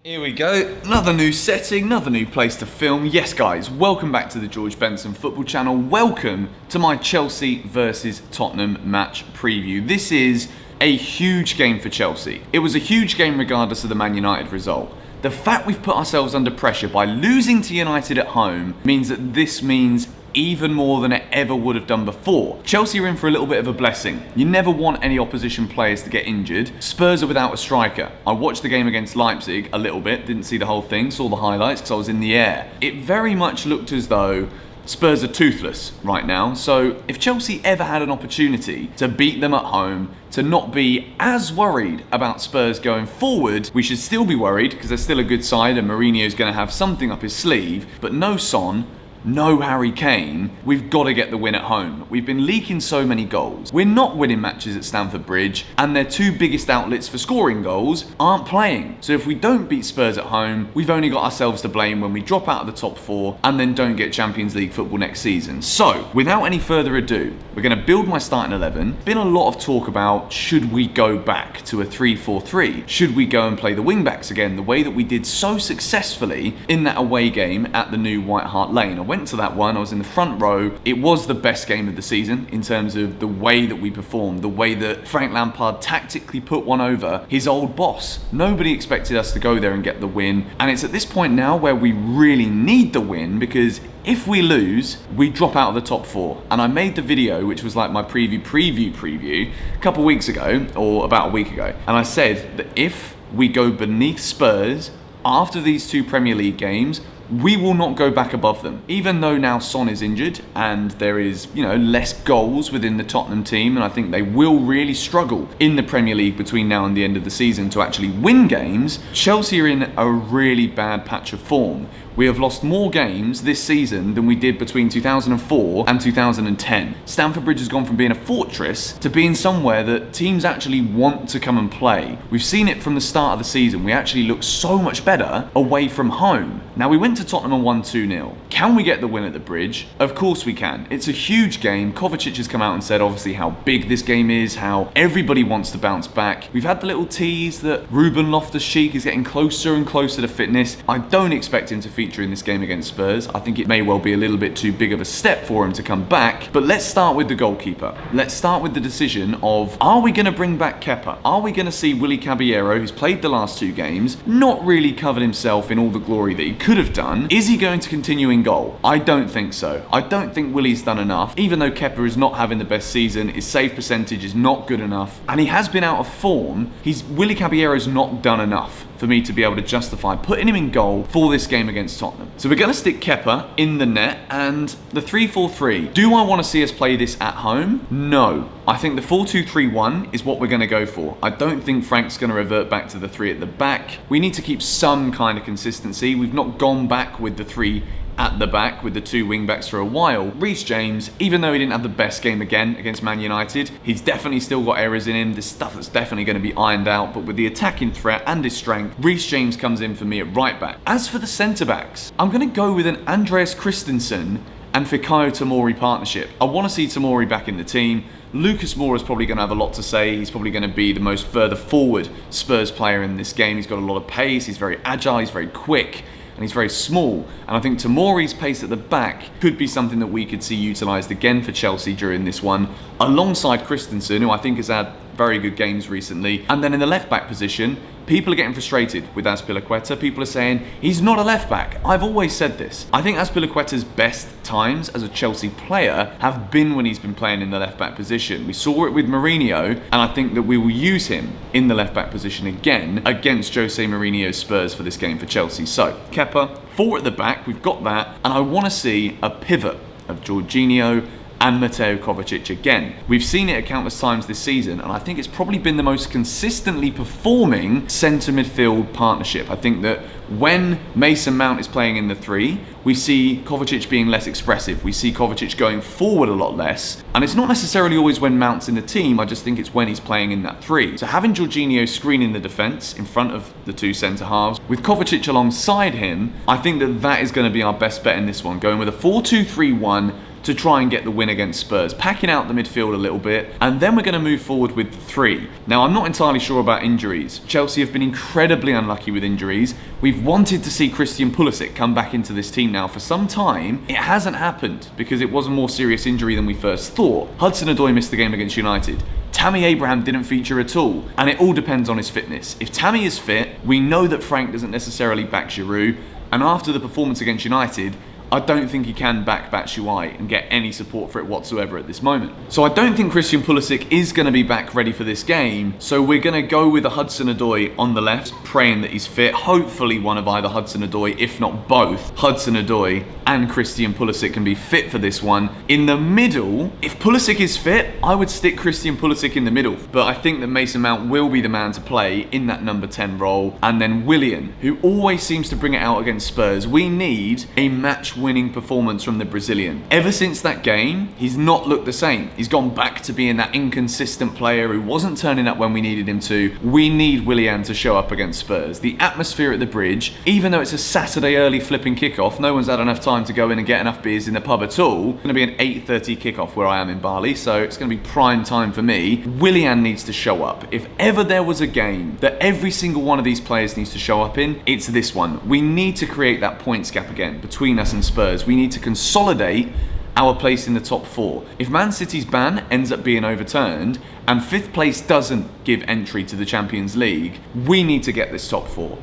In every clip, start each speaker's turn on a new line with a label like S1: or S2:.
S1: Here we go, another new setting, another new place to film. Yes guys, welcome back to the George Benson football channel. Welcome to my Chelsea versus Tottenham match preview. This is a huge game for Chelsea. It was a huge game regardless of the Man United result. The fact we've put ourselves under pressure by losing to United at home means that this means even more than it ever would have done before. Chelsea are in for a little bit of a blessing. You never want any opposition players to get injured. Spurs are without a striker. I watched the game against Leipzig a little bit, didn't see the whole thing, saw the highlights because I was in the air. It very much looked as though Spurs are toothless right now, so if Chelsea ever had an opportunity to beat them at home, to not be as worried about Spurs going forward, we should still be worried because they're still a good side and Mourinho's going to have something up his sleeve, but no Son, no Harry Kane, we've got to get the win at home. We've been leaking so many goals. We're not winning matches at Stamford Bridge, and their two biggest outlets for scoring goals aren't playing. So if we don't beat Spurs at home, we've only got ourselves to blame when we drop out of the top four and then don't get Champions League football next season. So, without any further ado, we're going to build my starting 11. Been a lot of talk about should we go back to a 3-4-3? Should we go and play the wing-backs again the way that we did so successfully in that away game at the new White Hart Lane? I went to that one, I was in the front row. It was the best game of the season in terms of the way that we performed, the way that Frank Lampard tactically put one over his old boss. Nobody expected us to go there and get the win, and it's at this point now where we really need the win, because if we lose, we drop out of the top four. And I made the video, which was like my preview a couple weeks ago, or about a week ago, and I said that if we go beneath Spurs after these two Premier League games, we will not go back above them. Even though now Son is injured and there is, less goals within the Tottenham team, and I think they will really struggle in the Premier League between now and the end of the season to actually win games, Chelsea are in a really bad patch of form. We have lost more games this season than we did between 2004 and 2010. Stamford Bridge has gone from being a fortress to being somewhere that teams actually want to come and play. We've seen it from the start of the season. We actually look so much better away from home. Now, we went to Tottenham and won 2-0. Can we get the win at the Bridge? Of course we can. It's a huge game. Kovacic has come out and said obviously how big this game is, how everybody wants to bounce back. We've had the little tease that Ruben Loftus-Cheek is getting closer and closer to fitness. I don't expect him to feature in this game against Spurs. I think it may well be a little bit too big of a step for him to come back. But let's start with the goalkeeper. Let's start with the decision of, are we going to bring back Kepa? Are we going to see Willy Caballero, who's played the last two games, not really covered himself in all the glory that he could have done? Is he going to continue in goal? I don't think so. I don't think Willy's done enough. Even though Kepa is not having the best season, his save percentage is not good enough, and he has been out of form, Willy Caballero's not done enough for me to be able to justify putting him in goal for this game against Tottenham. So we're going to stick Kepa in the net, and the 3-4-3. Do I want to see us play this at home? No. I think the 4-2-3-1 is what we're going to go for. I don't think Frank's going to revert back to the three at the back. We need to keep some kind of consistency. We've not gone back with the three at the back with the two wing-backs for a while. Reece James, even though he didn't have the best game again against Man United, he's definitely still got errors in him. There's stuff that's definitely going to be ironed out, but with the attacking threat and his strength, Reece James comes in for me at right back. As for the centre-backs, I'm going to go with an Andreas Christensen and Fikayo Tomori partnership. I want to see Tomori back in the team. Lucas Moura is probably going to have a lot to say. He's probably going to be the most further forward Spurs player in this game. He's got a lot of pace, he's very agile, he's very quick, and he's very small. And I think Tomori's pace at the back could be something that we could see utilised again for Chelsea during this one, alongside Christensen, who I think has had very good games recently. And then in the left-back position, people are getting frustrated with Azpilicueta. People are saying he's not a left-back. I've always said this. I think Azpilicueta's best times as a Chelsea player have been when he's been playing in the left-back position. We saw it with Mourinho, and I think that we will use him in the left-back position again against Jose Mourinho's Spurs for this game for Chelsea. So, Kepa, four at the back, we've got that, and I want to see a pivot of Jorginho and Mateo Kovacic again. We've seen it countless times this season, and I think it's probably been the most consistently performing centre midfield partnership. I think that when Mason Mount is playing in the three, we see Kovacic being less expressive. We see Kovacic going forward a lot less. And it's not necessarily always when Mount's in the team, I just think it's when he's playing in that three. So having Jorginho screening the defence in front of the two centre-halves, with Kovacic alongside him, I think that that is going to be our best bet in this one. Going with a 4-2-3-1, to try and get the win against Spurs, packing out the midfield a little bit, and then we're going to move forward with the 3. Now, I'm not entirely sure about injuries. Chelsea have been incredibly unlucky with injuries. We've wanted to see Christian Pulisic come back into this team now for some time. It hasn't happened because it was a more serious injury than we first thought. Hudson-Odoi missed the game against United. Tammy Abraham didn't feature at all, and it all depends on his fitness. If Tammy is fit, we know that Frank doesn't necessarily back Giroud, and after the performance against United, I don't think he can back Batshuayi and get any support for it whatsoever at this moment. So I don't think Christian Pulisic is going to be back ready for this game. So we're going to go with a Hudson-Odoi on the left, praying that he's fit. Hopefully one of either Hudson-Odoi, if not both, Hudson-Odoi and Christian Pulisic can be fit for this one. In the middle, if Pulisic is fit, I would stick Christian Pulisic in the middle. But I think that Mason Mount will be the man to play in that number 10 role. And then Willian, who always seems to bring it out against Spurs. We need a match-winning performance from the Brazilian. Ever since that game, he's not looked the same. He's gone back to being that inconsistent player who wasn't turning up when we needed him to. We need Willian to show up against Spurs. The atmosphere at the Bridge, even though it's a Saturday early flipping kickoff, no one's had enough time to go in and get enough beers in the pub at all. It's going to be an 8:30 kickoff where I am in Bali, so it's going to be prime time for me. Willian needs to show up. If ever there was a game that every single one of these players needs to show up in, it's this one. We need to create that points gap again between us and Spurs. We need to consolidate our place in the top 4. If Man City's ban ends up being overturned and 5th place doesn't give entry to the Champions League, we need to get this top 4.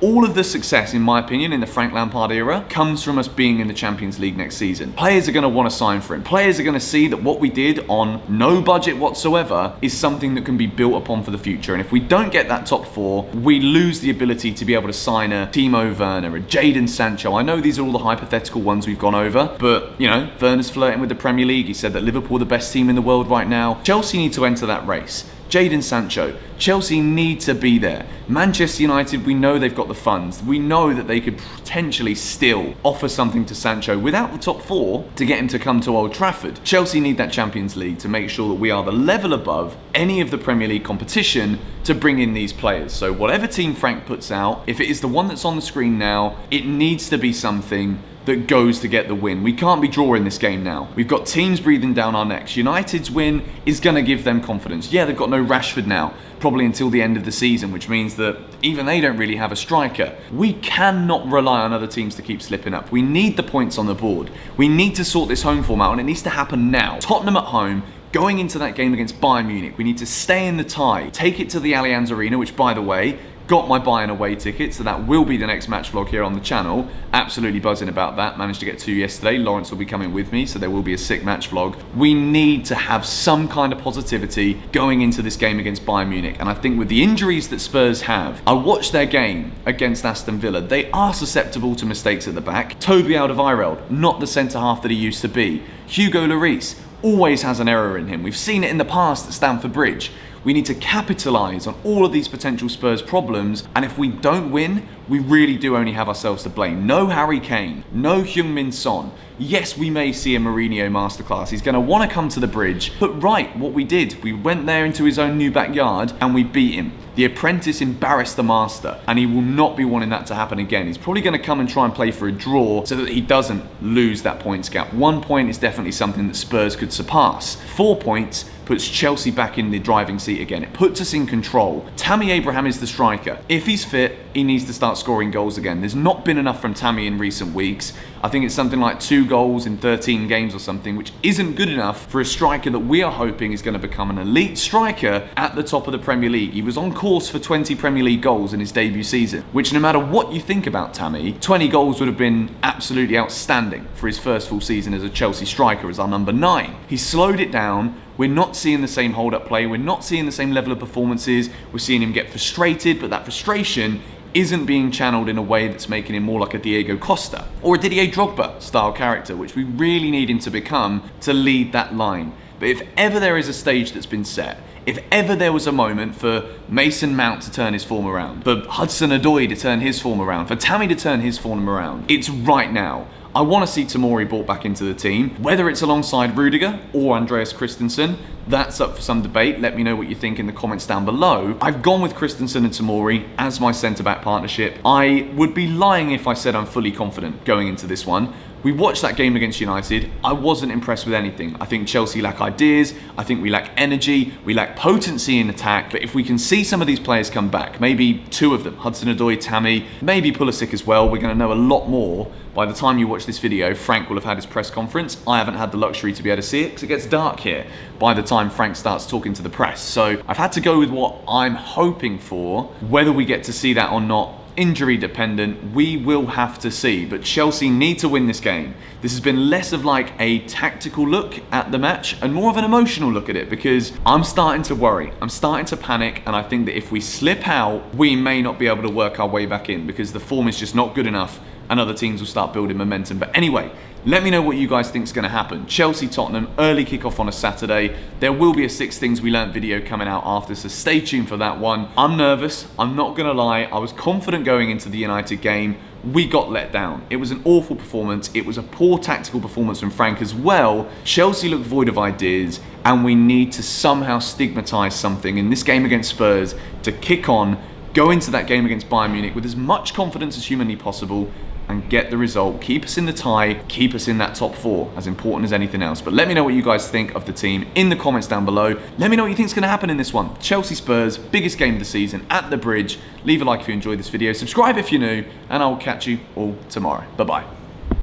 S1: All of the success, in my opinion, in the Frank Lampard era comes from us being in the Champions League next season. Players are going to want to sign for him. Players are going to see that what we did on no budget whatsoever is something that can be built upon for the future. And if we don't get that top 4, we lose the ability to be able to sign a Timo Werner, a Jadon Sancho. I know these are all the hypothetical ones we've gone over, but, you know, Werner's flirting with the Premier League. He said that Liverpool are the best team in the world right now. Chelsea need to enter that race. Jadon Sancho, Chelsea need to be there. Manchester United, we know they've got the funds. We know that they could potentially still offer something to Sancho without the top 4 to get him to come to Old Trafford. Chelsea need that Champions League to make sure that we are the level above any of the Premier League competition to bring in these players. So whatever team Frank puts out, if it is the one that's on the screen now, it needs to be something that goes to get the win. We can't be drawing this game now. We've got teams breathing down our necks. United's win is going to give them confidence. Yeah, they've got no Rashford now, probably until the end of the season, which means that even they don't really have a striker. We cannot rely on other teams to keep slipping up. We need the points on the board. We need to sort this home form out, and it needs to happen now. Tottenham at home, going into that game against Bayern Munich, we need to stay in the tie, take it to the Allianz Arena, which, by the way, got my Bayern away ticket, so that will be the next match vlog here on the channel. Absolutely buzzing about that. Managed to get 2 yesterday. Lawrence will be coming with me, so there will be a sick match vlog. We need to have some kind of positivity going into this game against Bayern Munich, and I think with the injuries that Spurs have, I watched their game against Aston Villa. They are susceptible to mistakes at the back. Toby Alderweireld, not the centre-half that he used to be. Hugo Lloris always has an error in him. We've seen it in the past at Stamford Bridge. We need to capitalise on all of these potential Spurs problems, and if we don't win, we really do only have ourselves to blame. No Harry Kane, no Heung-min Son. Yes, we may see a Mourinho masterclass. He's going to want to come to the Bridge. But right, what we did, we went there into his own new backyard and we beat him. The apprentice embarrassed the master, and he will not be wanting that to happen again. He's probably going to come and try and play for a draw so that he doesn't lose that points gap. 1 point is definitely something that Spurs could surpass. 4 points puts Chelsea back in the driving seat again. It puts us in control. Tammy Abraham is the striker. If he's fit, he needs to start scoring goals again. There's not been enough from Tammy in recent weeks. I think it's something like 2 goals in 13 games or something, which isn't good enough for a striker that we are hoping is going to become an elite striker at the top of the Premier League. He was on course for 20 Premier League goals in his debut season, which no matter what you think about Tammy, 20 goals would have been absolutely outstanding for his first full season as a Chelsea striker as our number 9. He slowed it down. We're not seeing the same hold-up play. We're not seeing the same level of performances. We're seeing him get frustrated, but that frustration isn't being channeled in a way that's making him more like a Diego Costa or a Didier Drogba style character, which we really need him to become to lead that line. But if ever there is a stage that's been set, if ever there was a moment for Mason Mount to turn his form around, for Hudson-Odoi to turn his form around, for Tammy to turn his form around, it's right now. I want to see Tomori brought back into the team, whether it's alongside Rudiger or Andreas Christensen. That's up for some debate. Let me know what you think in the comments down below. I've gone with Christensen and Tomori as my centre-back partnership. I would be lying if I said I'm fully confident going into this one. We watched that game against United. I wasn't impressed with anything. I think Chelsea lack ideas. I think we lack energy. We lack potency in attack. But if we can see some of these players come back, maybe two of them, Hudson-Odoi, Tammy, maybe Pulisic as well, we're going to know a lot more. By the time you watch this video, Frank will have had his press conference. I haven't had the luxury to be able to see it because it gets dark here by the time Frank starts talking to the press. So I've had to go with what I'm hoping for. Whether we get to see that or not, injury dependent, we will have to see. But Chelsea need to win this game. This has been less of like a tactical look at the match and more of an emotional look at it, because I'm starting to worry. I'm starting to panic, and I think that if we slip out, we may not be able to work our way back in because the form is just not good enough and other teams will start building momentum. But anyway, let me know what you guys think is going to happen. Chelsea-Tottenham, early kickoff on a Saturday. There will be a 6 Things We Learned video coming out after, so stay tuned for that one. I'm nervous, I'm not going to lie. I was confident going into the United game. We got let down. It was an awful performance. It was a poor tactical performance from Frank as well. Chelsea look void of ideas, and we need to somehow stigmatise something in this game against Spurs to kick on, go into that game against Bayern Munich with as much confidence as humanly possible, and get the result, keep us in the tie, keep us in that top 4, as important as anything else. But let me know what you guys think of the team in the comments down below. Let me know what you think is going to happen in this one. Chelsea Spurs, biggest game of the season at the Bridge. Leave a like if you enjoyed this video, subscribe if you're new, and I will catch you all tomorrow. Bye-bye.